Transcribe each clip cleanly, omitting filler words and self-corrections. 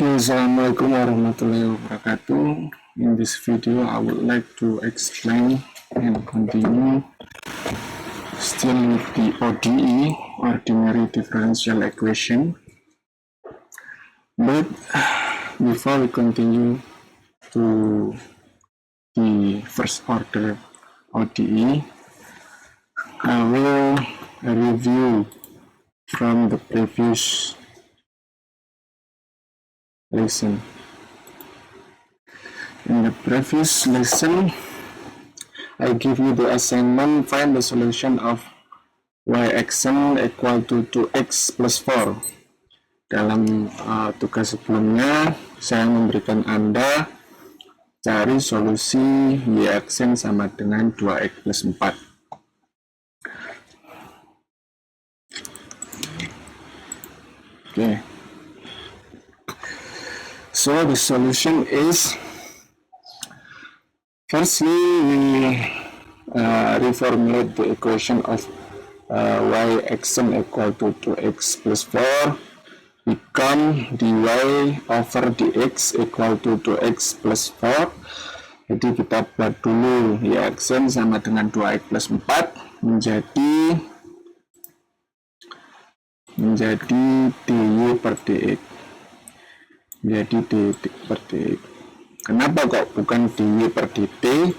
Okay, Assalamualaikum warahmatullahi wabarakatuh. In this video, I would like to explain and continue still with the ODE, ordinary differential equation. But before we continue to the first order ODE, I will review from the previous lesson. In the previous lesson, I give you the assignment, find the solution of y(x(n) equal to 2x plus 4. Dalam tugas sebelumnya, saya memberikan Anda cari solusi y(x(n) sama dengan 2x plus 4. Okay. So the solution is, firstly we reformulate the equation of y(x(n) equal to 2x plus 4 become dy over dx equal to 2x plus 4. Jadi kita buat dulu y(x(n) sama dengan 2x plus 4 menjadi dy per dx. Jadi dy per dx. Kenapa kok bukan dy per dt?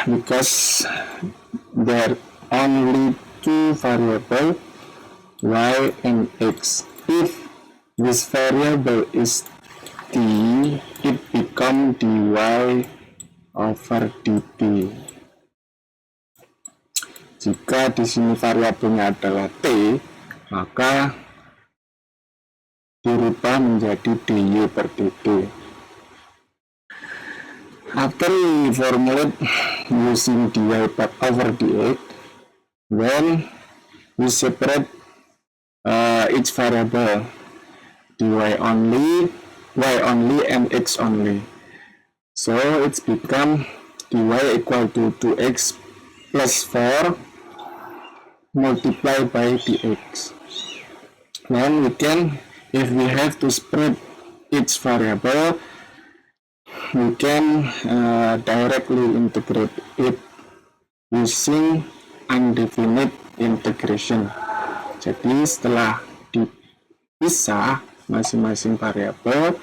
Because there are only two variable y and x. If this variable is t, it become dy over dt. Jika di sini variabelnya adalah t, maka dirubah menjadi dy per dt. After we formulate using dy over dx, then we separate each variable, y only, and x only. So it's become dy equal to 2x plus 4 multiplied by dx. Then we can, if we have to spread each variable, we can directly integrate it using undefinite integration. Jadi setelah dipisah masing-masing variabel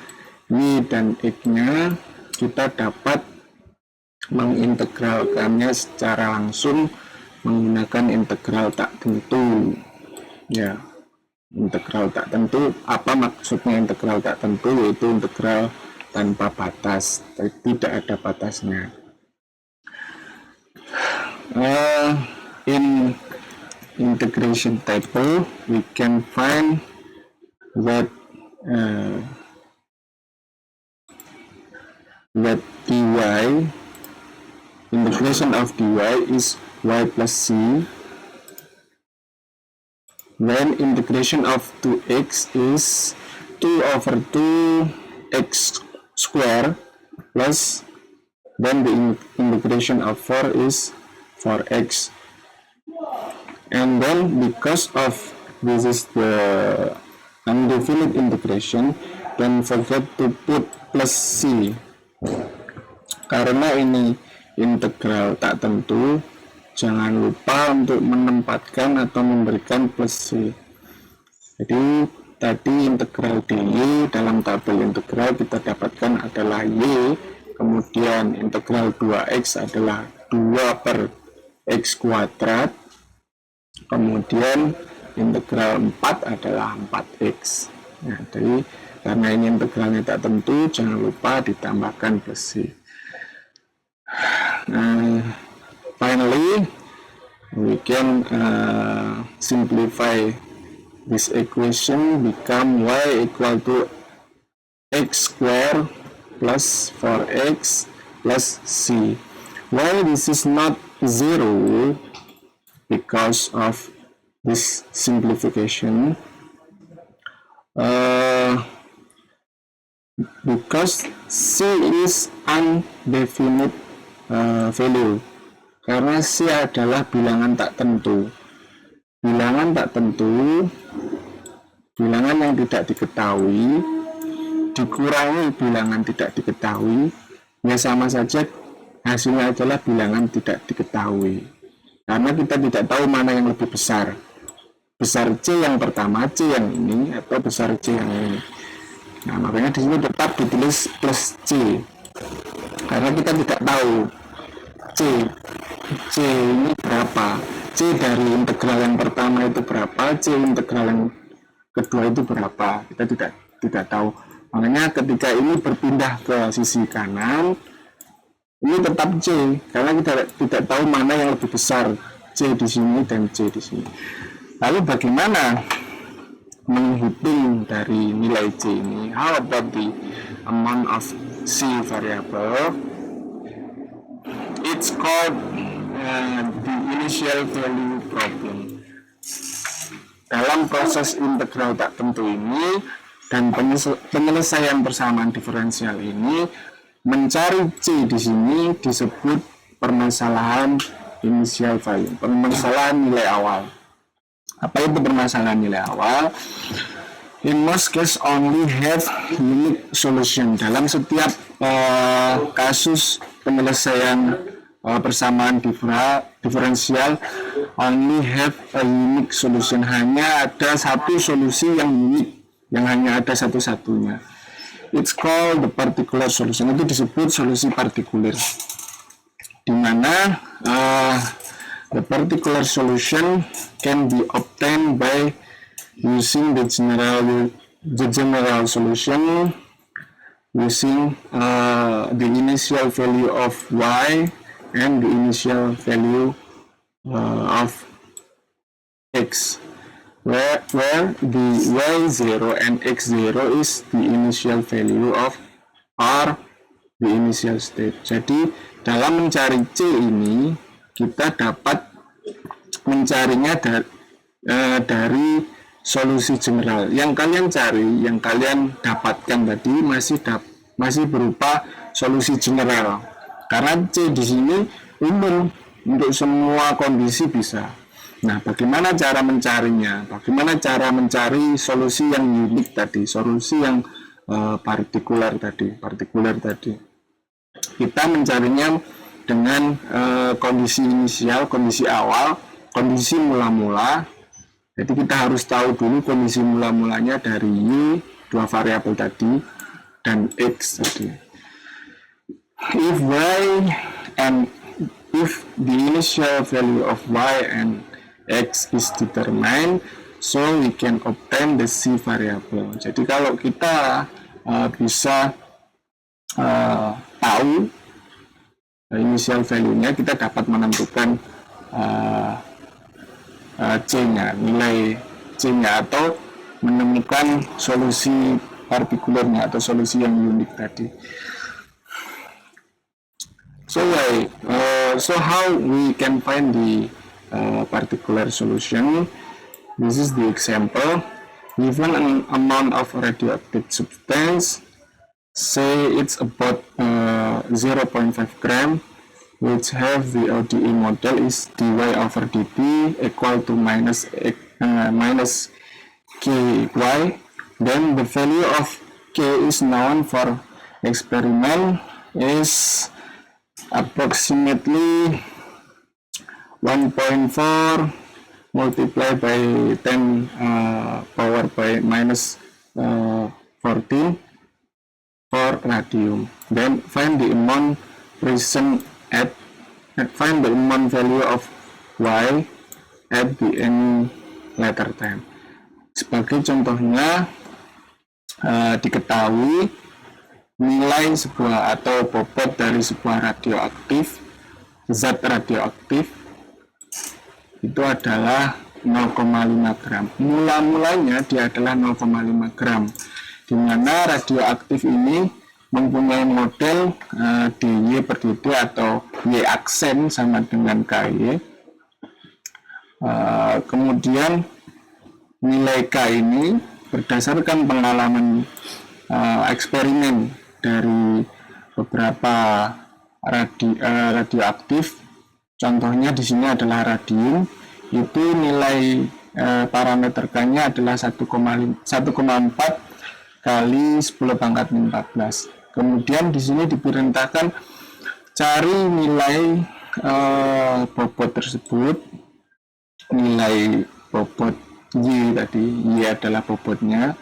y dan x-nya, kita dapat mengintegralkannya secara langsung menggunakan integral tak tentu. Ya, integral tak tentu, apa maksudnya integral tak tentu? Yaitu integral tanpa batas, tidak ada batasnya. In integration table, we can find that dy, integration of dy is y plus c. Then integration of 2x is 2 over 2x square plus, then the integration of 4 is 4x. And then because of this is the undefinite integration, don't forget to put plus c. Karena ini integral tak tentu, jangan lupa untuk menempatkan atau memberikan plus c. Jadi tadi integral dy dalam tabel integral kita dapatkan adalah y, kemudian integral 2x adalah 2 per x kuadrat, kemudian integral 4 adalah 4x. Nah, jadi karena ini integralnya tak tentu, jangan lupa ditambahkan plus c. Finally, we can simplify this equation, become y equal to x square plus 4x plus c. Why this is not 0? Because of this simplification. Because c is undefinite value. Karena c adalah bilangan tak tentu. Bilangan tak tentu, bilangan yang tidak diketahui, dikurangi bilangan tidak diketahui, ya sama saja hasilnya adalah bilangan tidak diketahui. Karena kita tidak tahu mana yang lebih besar. Besar C yang pertama, C yang ini, atau besar C yang ini. Nah, makanya di sini tetap ditulis plus C. Karena kita tidak tahu C ini berapa. C dari integral yang pertama itu berapa, C integral yang kedua itu berapa. Kita tidak tahu. Makanya ketika ini berpindah ke sisi kanan, ini tetap C, karena kita tidak tahu mana yang lebih besar, C di sini dan C di sini. Lalu bagaimana menghitung dari nilai C ini? How about the amount of C variable? It's called the initial value problem. Dalam proses integral tak tentu ini dan penyelesaian persamaan diferensial ini, mencari C di sini disebut permasalahan initial value, permasalahan nilai awal. Apa itu permasalahan nilai awal? In most case only have unique solution. Dalam setiap kasus penyelesaian persamaan diferensial only have a unique solution. Hanya ada satu solusi yang unik, yang hanya ada satu-satunya. It's called the particular solution. Itu disebut solusi partikular, di mana the particular solution can be obtained by using the general solution using the initial value of y and the initial value of x, where the y0 and x0 is the initial value of r, the initial state. Jadi dalam mencari C ini kita dapat mencarinya dari solusi general. Yang kalian cari, yang kalian dapatkan tadi masih berupa solusi general. Karena C di sini umum untuk semua kondisi bisa. Nah, bagaimana cara mencarinya? Bagaimana cara mencari solusi yang unik tadi, solusi yang partikular tadi. Kita mencarinya dengan kondisi inisial, kondisi awal, kondisi mula-mula. Jadi kita harus tahu dulu kondisi mula-mulanya dari Y, dua variabel tadi, dan X tadi. If the initial value of Y and X is determined, so we can obtain the C variable. Jadi kalau kita bisa tahu initial value-nya, kita dapat menentukan C-nya, nilai C-nya, atau menemukan solusi partikularnya atau solusi yang unik tadi. So how we can find the particular solution? This is the example. Given an amount of radioactive substance, say it's about 0.5 gram, which have the ODE model is dy over dt equal to minus ky, then the value of k is known for experiment is approximately 1.4 multiplied by 10 power by minus 14 for radium. Then find the amount present find the amount value of y at the any later time. Sebagai contohnya, diketahui nilai sebuah atau bobot dari sebuah zat radioaktif itu adalah 0,5 gram. Mula-mulanya dia adalah 0,5 gram, di mana radioaktif ini mempunyai model dy per dt atau y aksen sama dengan ky. Kemudian nilai k ini berdasarkan pengalaman eksperimen dari beberapa radioaktif, contohnya di sini adalah radium, itu nilai parameter K-nya adalah 1,4 kali 10 pangkat 14. Kemudian di sini diperintahkan cari nilai bobot tersebut, nilai bobot Y tadi, Y adalah bobotnya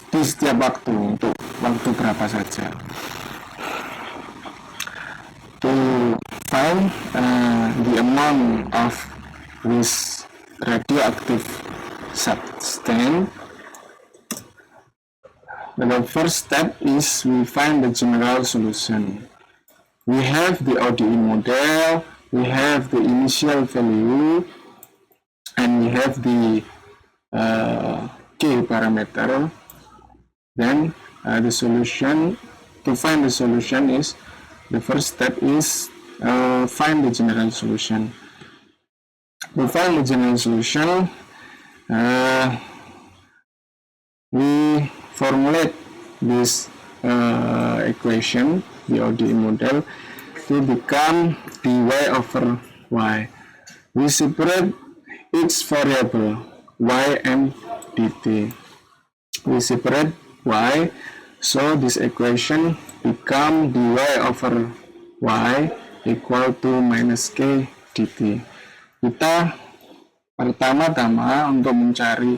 di setiap waktu, untuk waktu berapa saja. To find the amount of this radioactive substance, the first step is we find the general solution. We have the ODE model, we have the initial value, and we have the K parameter. Then the solution, to find the solution is, the first step is find the general solution. To find the general solution, we formulate this equation, the ODE model, to become dy over y. We separate each variable, y and dt. We separate y, so this equation become dy over y equal to minus k dt. Kita pertama-tama untuk mencari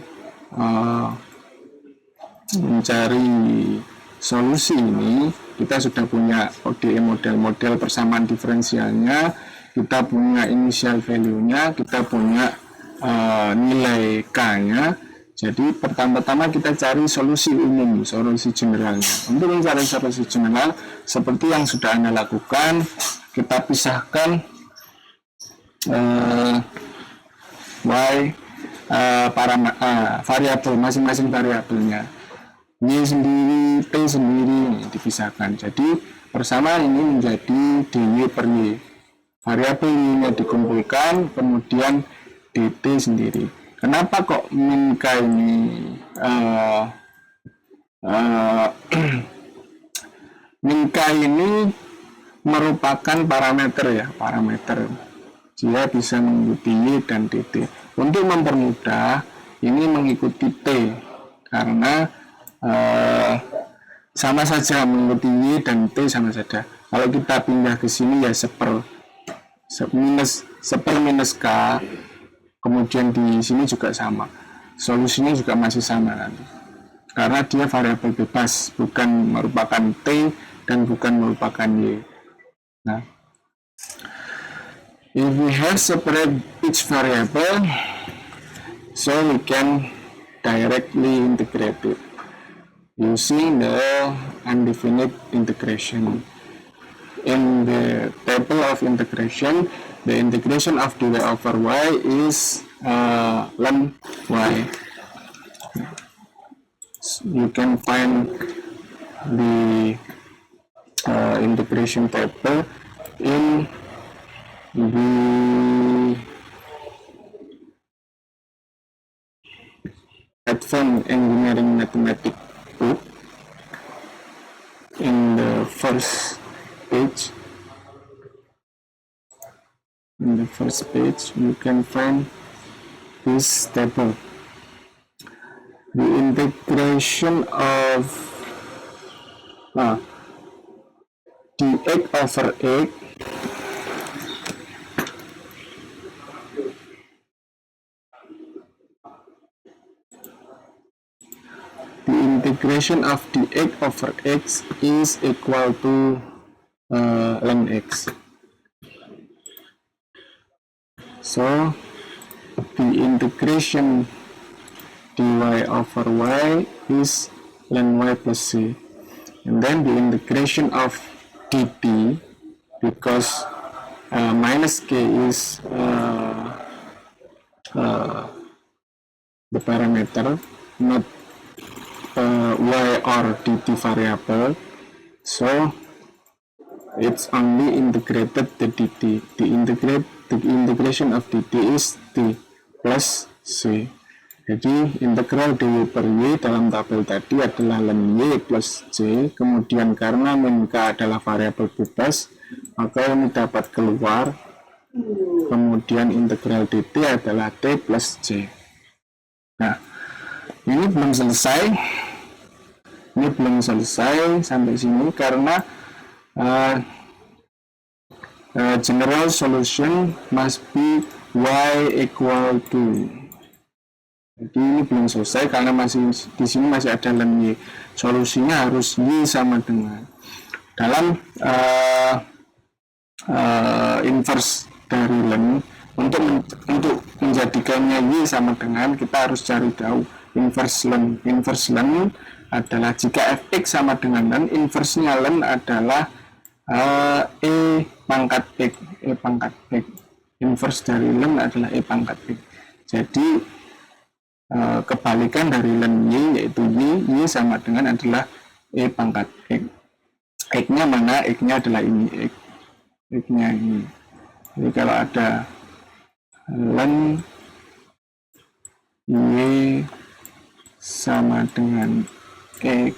solusi ini, kita sudah punya ODE model persamaan diferensialnya, kita punya initial value-nya, kita punya nilai K-nya. Jadi pertama-tama kita cari solusi umum, solusi generalnya. Untuk mencari solusi general, seperti yang sudah Anda lakukan, kita pisahkan variabel, masing-masing variabelnya. Y sendiri, P sendiri dipisahkan. Jadi persamaan ini menjadi dy per y. Variabel y-nya dikumpulkan, kemudian dt sendiri. Kenapa kok min K ini min K ini merupakan parameter ya, parameter. Dia bisa mengikuti Y dan dt. Untuk mempermudah, ini mengikuti T karena sama saja, mengikuti Y dan T sama saja. Kalau kita pindah ke sini ya seper minus K, kemudian di sini juga sama, solusinya juga masih sama nanti, karena dia variabel bebas, bukan merupakan T dan bukan merupakan Y. Nah, if we have separate each variable, so we can directly integrate it using the undefinite integration. In the table of integration, the integration of dy over y is ln y. You can find the integration table in the Advanced Engineering Mathematics book. In the first page, you can find this table. The integration of dx over x integration of dx over x is equal to ln x. So the integration dy over y is ln y plus c, and then the integration of dt, because minus k is the parameter, not y or dt variable, so it's only integrated the dt. The integration of dt is t plus c. Jadi integral dy per y dalam tabel tadi adalah ln y plus c. Kemudian karena min k adalah variabel bebas, maka ini dapat keluar. Kemudian integral dt adalah t plus c. Nah, Ini belum selesai. Ini belum selesai sampai sini karena general solution must be y equal to. Jadi ini belum selesai karena masih di sini masih ada len y. Solusinya harus y sama dengan dalam inverse dari len. Untuk menjadikannya y sama dengan, kita harus cari tahu inverse len. Inverse len adalah jika fx sama dengan len, inverse-nya len adalah e pangkat x. E pangkat x. Inverse dari len adalah e pangkat x. Jadi kebalikan dari len y yaitu y sama dengan adalah e pangkat x. X-nya mana? X-nya adalah ini, X-nya ini. Jadi kalau ada len y sama dengan x,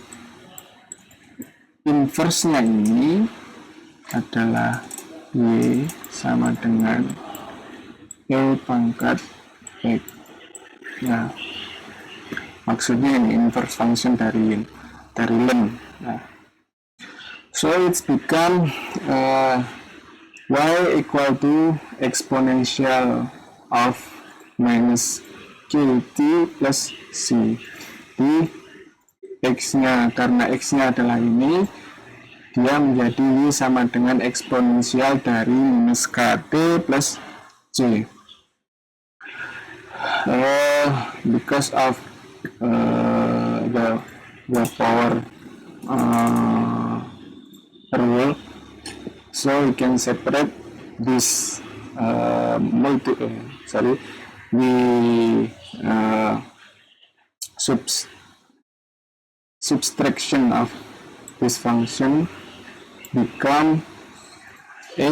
inverse-nya ini adalah y sama dengan e pangkat x. Nah, maksudnya ini inverse function dari len. Nah, so it's become y equal to exponential of minus kt plus c. Di x-nya, karena x-nya adalah ini, dia menjadi y sama dengan eksponensial dari minus kt plus c. Because of the power rule, so we can separate this subtraction of this function become a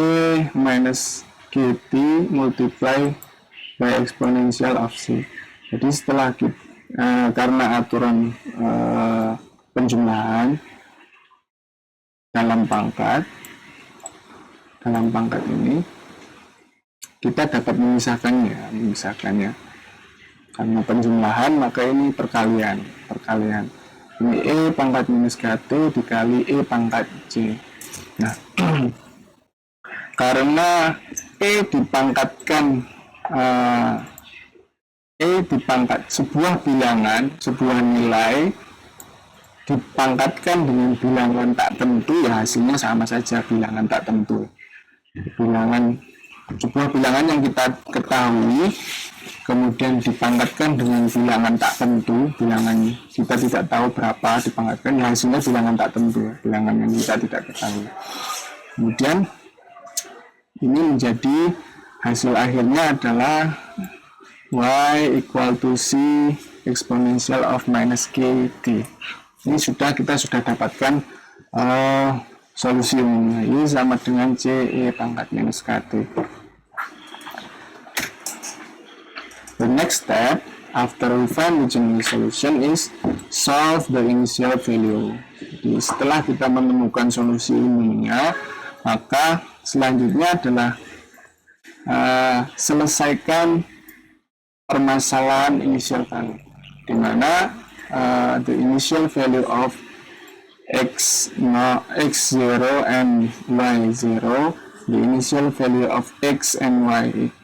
minus kt multiply by exponential of c. Jadi setelah karena aturan penjumlahan dalam pangkat ini kita dapat memisahkannya karena penjumlahan, maka ini perkalian. Ini e pangkat minus kt dikali e pangkat c. Nah, karena e dipangkatkan sebuah bilangan, sebuah nilai dipangkatkan dengan bilangan tak tentu, ya hasilnya sama saja, bilangan tak tentu. Sebuah bilangan yang kita ketahui kemudian dipangkatkan dengan bilangan tak tentu, bilangan kita tidak tahu berapa dipangkatkan, ya hasilnya bilangan tak tentu, bilangan yang kita tidak ketahui. Kemudian ini menjadi hasil akhirnya adalah y equal to c exponential of minus kt. Ini kita sudah dapatkan solusi umumnya, y sama dengan c e pangkat minus kt. The next step after we find the general solution is solve the initial value. Jadi setelah kita menemukan solusi umumnya, maka selanjutnya adalah selesaikan permasalahan initial value, di mana the initial value of x0 and y0, the initial value of x and y,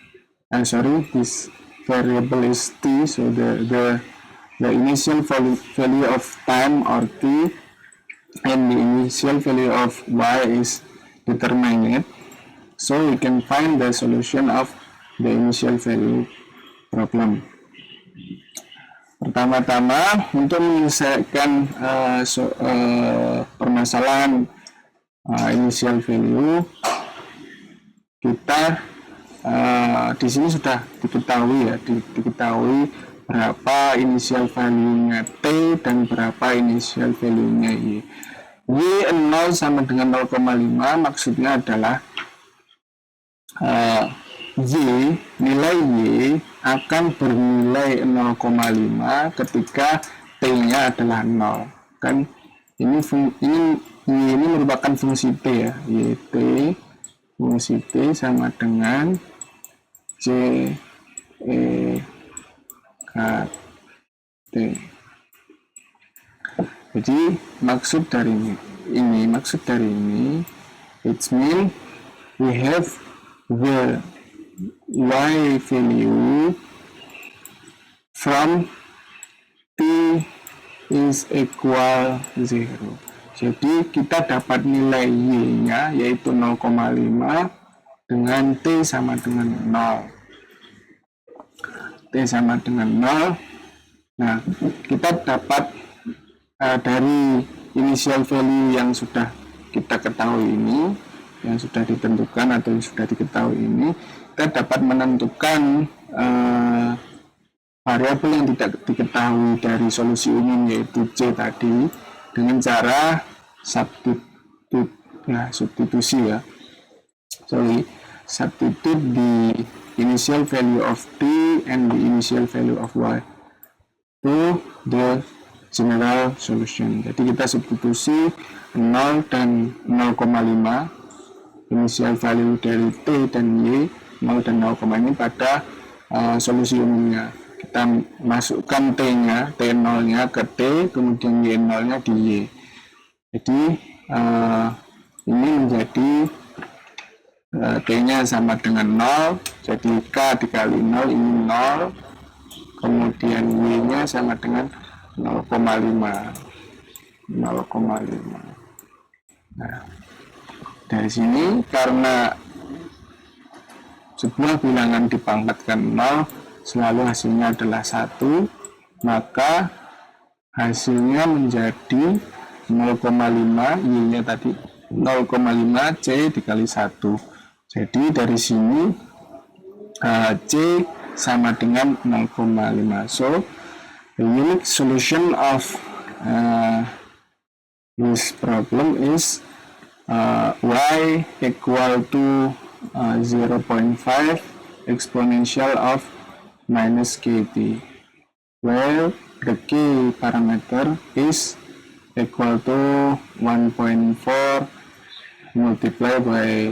this variable is t, so the initial value of time or t and the initial value of y is determined, so we can find the solution of the initial value problem. Pertama-tama, untuk menyelesaikan permasalahan initial value, kita di sini sudah diketahui berapa initial value-nya t dan berapa initial value-nya y. Y0 sama dengan 0,5, maksudnya adalah nilai y akan bernilai 0,5 ketika t-nya adalah 0. Kan ini merupakan fungsi t ya, yt fungsi t sama dengan c e k t. Jadi maksud dari ini it means we have the y value from t is equal 0. Jadi kita dapat nilai y-nya yaitu 0,5 dengan t sama dengan 0. T sama dengan 0. Nah, kita dapat dari initial value yang sudah kita ketahui ini, yang sudah ditentukan atau yang sudah diketahui ini, kita dapat menentukan variabel yang tidak diketahui dari solusi umum yaitu C tadi dengan cara substitusi ya. Substitute the initial value of T and the initial value of Y to the general solution. Jadi kita substitusi 0 dan 0,5 initial value dari T dan Y, 0 dan 0, ini pada solusi umumnya. Kita masukkan T-nya, T0-nya ke T, kemudian Y0-nya di Y. Jadi ini menjadi T-nya sama dengan 0, jadi K dikali 0 ini 0, kemudian Y-nya sama dengan 0,5. Nah, dari sini karena sebuah bilangan dipangkatkan 0 selalu hasilnya adalah 1, maka hasilnya menjadi 0,5, Y-nya tadi 0,5 C dikali 1. Jadi dari sini C sama dengan 0,5. So the unique solution of this problem is y equal to 0.5 exponential of minus kt, where the k parameter is equal to 1.4 multiplied by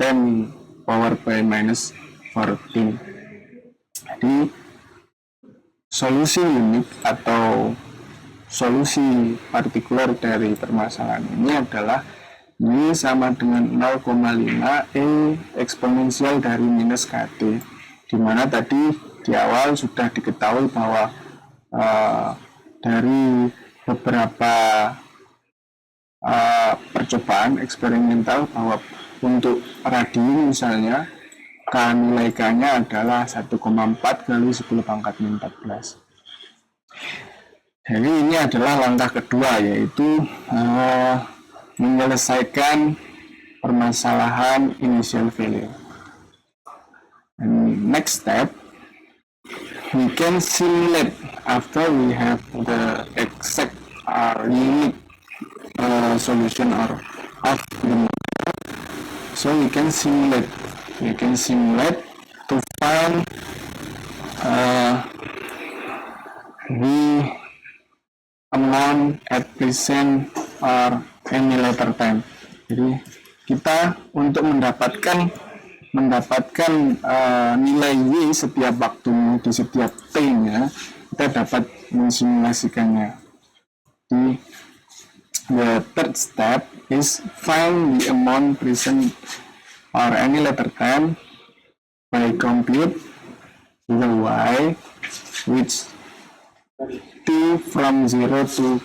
10 power by minus 14. Jadi solusi unik atau solusi partikular dari permasalahan ini adalah Y sama dengan 0,5 E eksponensial dari minus kt, dimana tadi di awal sudah diketahui bahwa dari beberapa percobaan eksperimental bahwa untuk radium misalnya nilai K-nya adalah 1,4 kali 10 pangkat 14. Jadi ini adalah langkah kedua, yaitu menyelesaikan permasalahan initial value. And next step, we can simulate after we have the exact unique solution of the model. So we can simulate to find the amount at present or any later time. Jadi kita untuk mendapatkan nilai Y setiap waktu di setiap T-nya, kita dapat mensimulasikannya. The third step is find the amount present or any later time by compute the Y which T from 0 to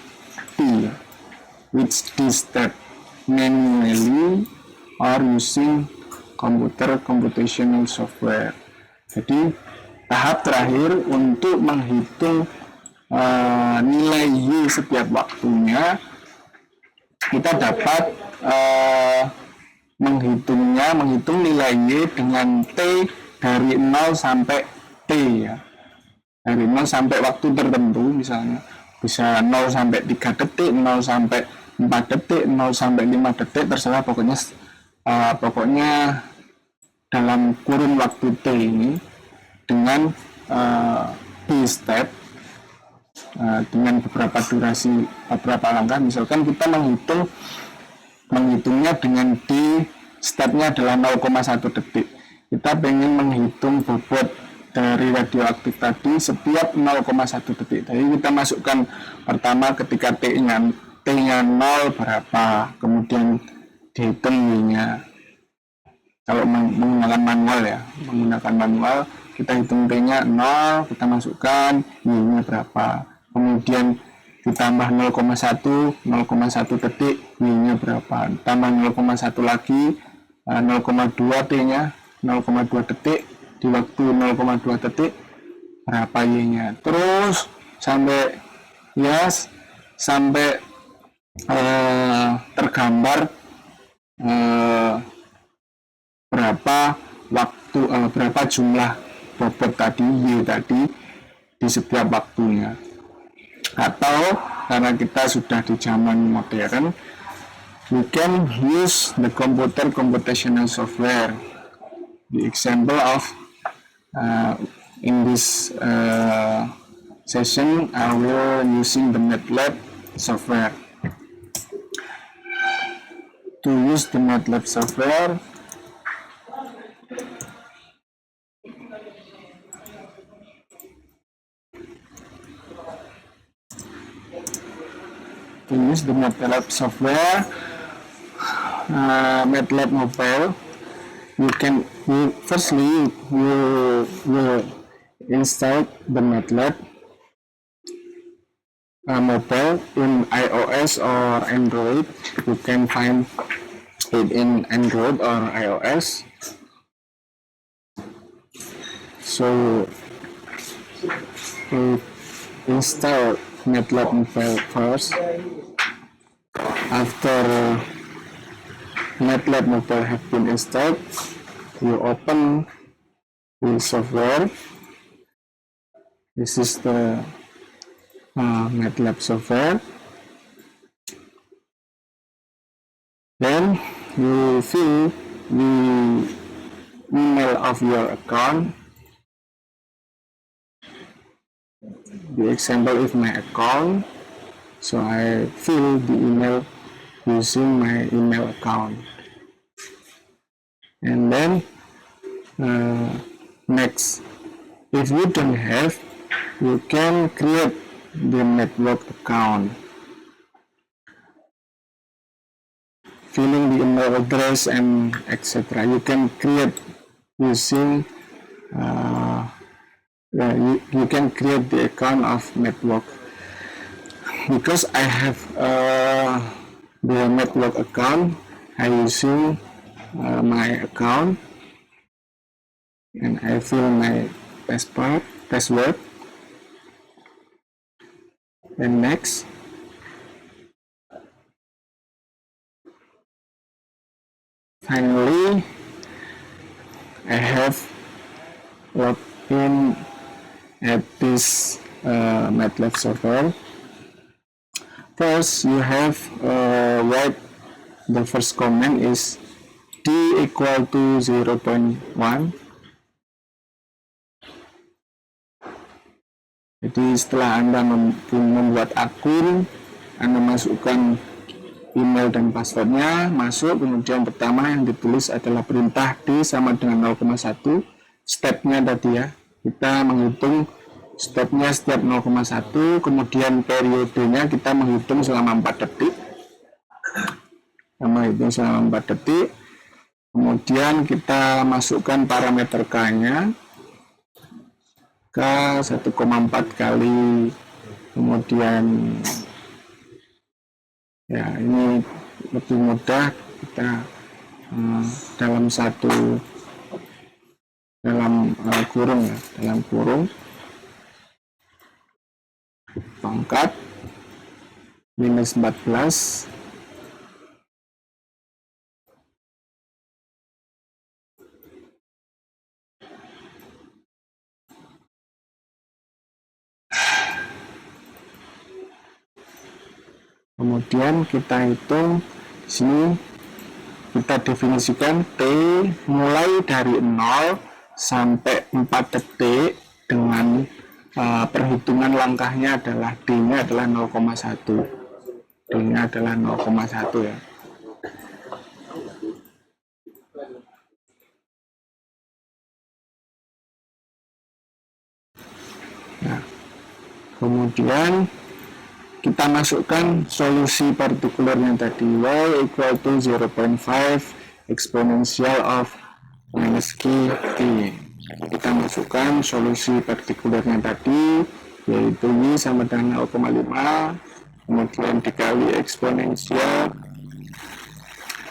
T, which this step manually or using computational software. Jadi tahap terakhir untuk menghitung nilai Y setiap waktunya, kita dapat menghitung nilai Y dengan T dari 0 sampai T ya. Dari 0 sampai waktu tertentu, misalnya bisa 0 sampai 3 detik, 0 sampai 4 detik, 0 sampai 5 detik, terserah, pokoknya dalam kurun waktu T ini dengan B step, dengan beberapa durasi, beberapa langkah. Misalkan kita menghitungnya dengan D stepnya adalah 0,1 detik. Kita pengen menghitung bobot dari radioaktif tadi setiap 0,1 detik. Jadi kita masukkan pertama ketika T-nya 0 berapa, kemudian dihitung Y-nya. Kalau menggunakan manual ya, kita hitung T-nya 0, kita masukkan Y-nya berapa. Kemudian ditambah 0,1 detik, Y-nya berapa. Tambah 0,1 lagi, 0,2 T-nya, 0,2 detik, di waktu 0,2 detik, berapa Y-nya. Terus sampai tergambar berapa jumlah bobot tadi, Y tadi di setiap waktunya. Atau karena kita sudah di zaman modern, we can use the computational software. The example of in this session I will using the MATLAB software. To use the MATLAB software, MATLAB Mobile, you will install the MATLAB Mobile in iOS or Android. You can find it in Android or iOS. So we install MATLAB Mobile first. After MATLAB Mobile have been installed, you open the software. This is the MATLAB software. Then you fill the email of your account. The example is my account, so I fill the email using my email account. And then next, if you don't have, you can create the network account, filling the email address and etc. You can create using you can create the account of network. Because I have the network account, I using my account and I fill my password. And next, finally, I have logged in at this MATLAB software. First, you have write the first comment is D equal to 0.1. Jadi setelah Anda membuat akun, Anda masukkan email dan passwordnya, masuk, kemudian pertama yang ditulis adalah perintah D sama dengan 0,1. Stepnya tadi ya, kita menghitung stepnya setiap 0,1, kemudian periodenya kita menghitung selama 4 detik. Kemudian kita masukkan parameter K-nya, K 1,4 kali, kemudian ya ini lebih mudah, kita dalam kurung pangkat minus 14 kemudian kita hitung di sini, kita definisikan T mulai dari 0 sampai 4 detik dengan perhitungan langkahnya adalah D-nya adalah 0,1. D-nya adalah 0,1 ya. Kemudian kita masukkan solusi partikulernya tadi, y equal to 0.5 eksponensial of minus q t. Kita masukkan solusi partikulernya tadi, yaitu y sama dengan 0,5, kemudian dikali eksponensial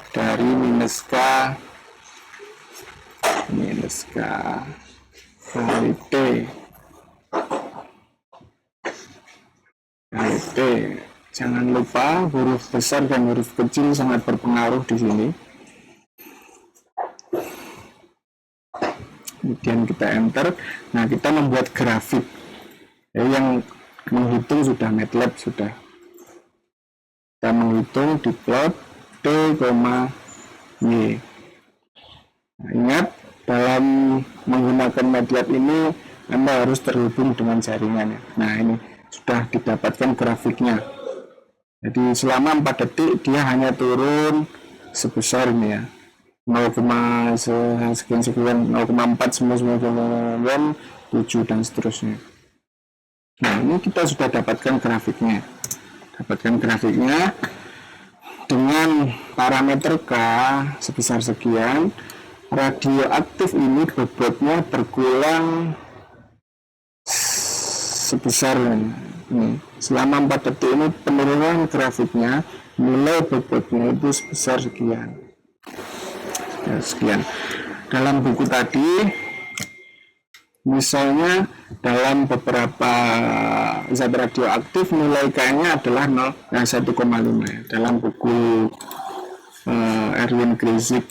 dari minus k kali t kali t. Jangan lupa huruf besar dan huruf kecil sangat berpengaruh di sini. Kemudian kita enter. Nah, kita membuat grafik. Yang menghitung sudah MATLAB sudah. Kita menghitung di plot t, y. Nah, ingat, dalam menggunakan MATLAB ini Anda harus terhubung dengan jaringannya. Nah, ini sudah didapatkan grafiknya. Jadi selama 4 detik dia hanya turun sebesar ini ya, 0, sekian 0,4 semua 7 dan seterusnya. Nah, ini kita sudah dapatkan grafiknya. Dengan parameter K sebesar sekian, radioaktif ini bobotnya berkurang sebesar ini. Selama 4 detik ini penurunan grafiknya, nilai bobotnya itu sebesar sekian. Dalam buku tadi, misalnya dalam beberapa zat radioaktif nilai K-nya adalah 1,5 ya. Dalam buku Erwin Kreyszig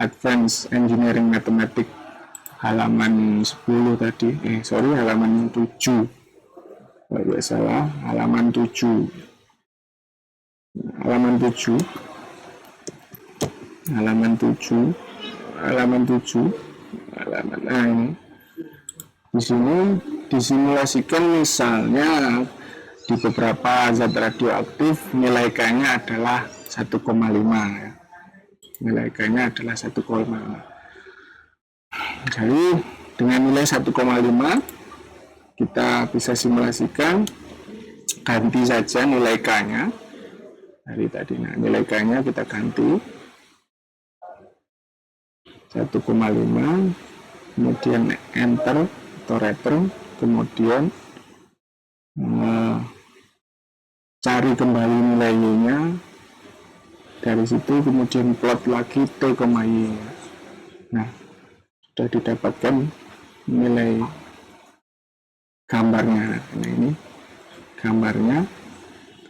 Advanced Engineering Mathematics halaman 10 tadi, halaman 7. Kalau tidak salah, halaman 7. Nah, ini. Di sini disimulasikan misalnya di beberapa zat radioaktif nilai K-nya adalah 1,5 ya. Nilai K-nya adalah 1,5. Jadi dengan nilai 1,5 kita bisa simulasikan, ganti saja nilai K-nya dari tadi. Nah, nilai K-nya kita ganti 1,5, kemudian enter atau return, kemudian cari kembali nilai Y-nya dari situ, kemudian plot lagi t, y. Nah, sudah didapatkan nilai gambarnya. Nah, ini gambarnya,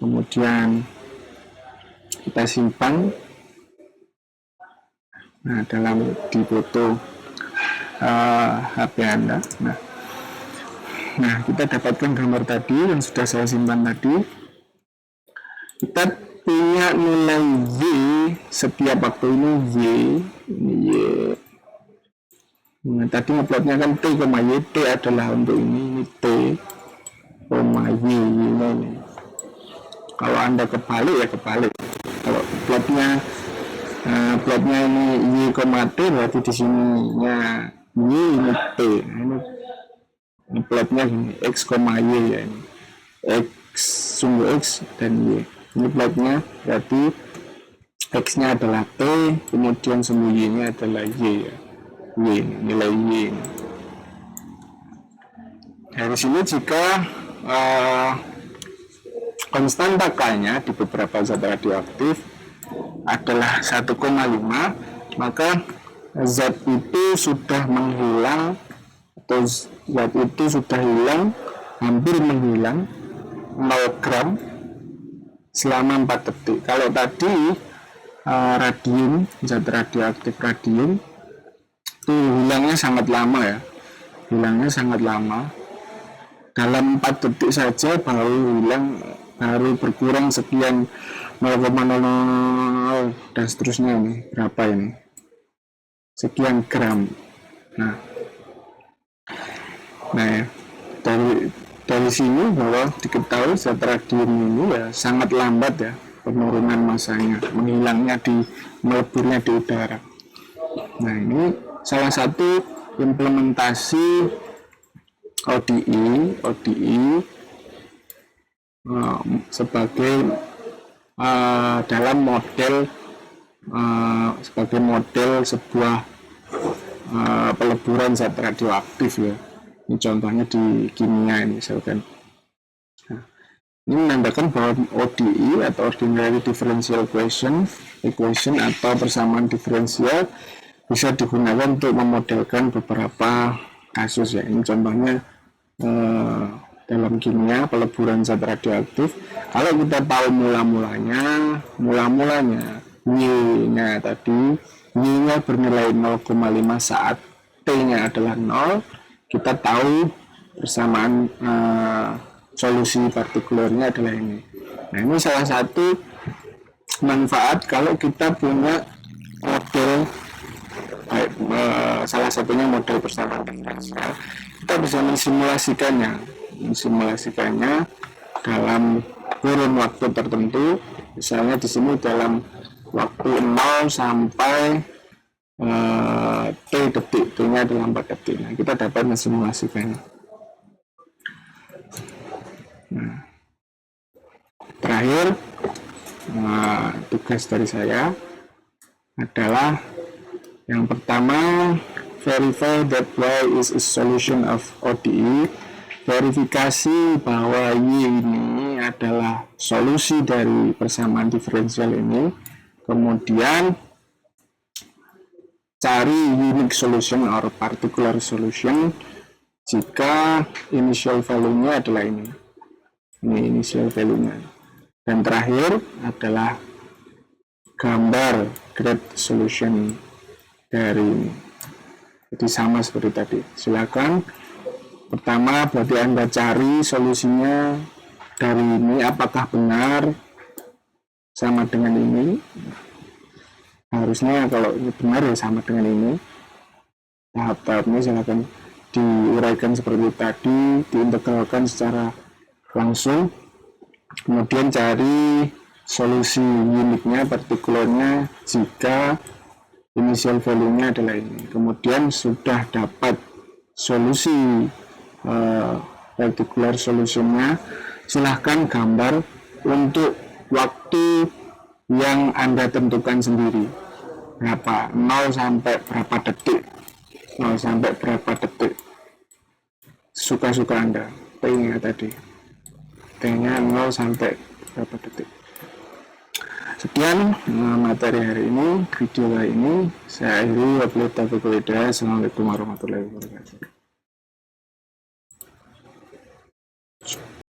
kemudian kita simpan. Nah, dalam di foto HP Anda. Nah, kita dapatkan gambar tadi yang sudah saya simpan tadi. Kita punya nilai Y setiap waktu ini Y. Nah, tadi ngeplotnya kan t, y. T adalah untuk ini t, y ini. Kalau Anda kebalik ya kebalik. Kalau plotnya ini y, t, berarti di sininya y, ini t. Nah, ini plotnya gini, x, y ya, ini x, sumbu x dan y. Ini plotnya berarti x-nya adalah t, kemudian sumbu y-nya adalah y ya. Y, nilai Y. Dari sini jika konstanta K-nya di beberapa zat radioaktif adalah 1,5, maka zat itu sudah menghilang atau zat itu sudah hilang, hampir menghilang 0 gram selama 4 detik. Kalau tadi radium, zat radioaktif radium itu hilangnya sangat lama ya, dalam 4 detik saja baru hilang, baru berkurang sekian 0,00 dan seterusnya. Ini berapa ini, sekian gram. Nah ya, dari sini bahwa diketahui zat radium ini ya sangat lambat ya penurunan masanya, menghilangnya meleburnya di udara. Nah, ini salah satu implementasi ODI sebagai dalam model sebagai model sebuah peleburan zat radioaktif ya. Ini contohnya di kimia ini misalkan. Nah, ini menandakan bahwa ODE atau Ordinary Differential Equation atau persamaan diferensial bisa digunakan untuk memodelkan beberapa kasus ya. Ini contohnya dalam kimia peleburan zat radioaktif. Kalau kita tahu mula-mulanya Y-nya tadi, Y-nya bernilai 0,5 saat T-nya adalah 0, kita tahu persamaan solusi partikulernya adalah ini. Nah, ini salah satu manfaat kalau kita punya model, salah satunya model persamaan diferensial. Kita bisa mensimulasikannya dalam kurun waktu tertentu. Misalnya di sini dalam waktu 0 sampai T detik, T-nya adalah 4 detik. Nah, kita dapat mensimulasikannya. Nah, terakhir, tugas dari saya adalah yang pertama, verify that Y is a solution of ODE. Verifikasi bahwa Y ini adalah solusi dari persamaan diferensial ini. Kemudian cari unique solution or particular solution jika initial value-nya adalah ini. Ini initial value-nya. Dan terakhir adalah gambar graph solution dari ini. Jadi sama seperti tadi. Silakan. Pertama, berarti Anda cari solusinya dari ini, apakah benar sama dengan ini. Harusnya kalau ini benar ya sama dengan ini. Tahap-tahapnya silakan diuraikan seperti tadi, diintegralkan secara langsung. Kemudian cari solusi uniknya, partikulernya jika initial value-nya adalah ini. Kemudian sudah dapat solusi particular solution-nya, silahkan gambar untuk waktu yang Anda tentukan sendiri. Berapa? 0 sampai berapa detik? 0 sampai berapa detik? Suka-suka Anda. T-nya tadi. T-nya 0 sampai berapa detik? Sekian materi hari ini, video hari ini. Saya akhiri. Wabillahi taufiq wal hidayah. Assalamualaikum warahmatullahi wabarakatuh.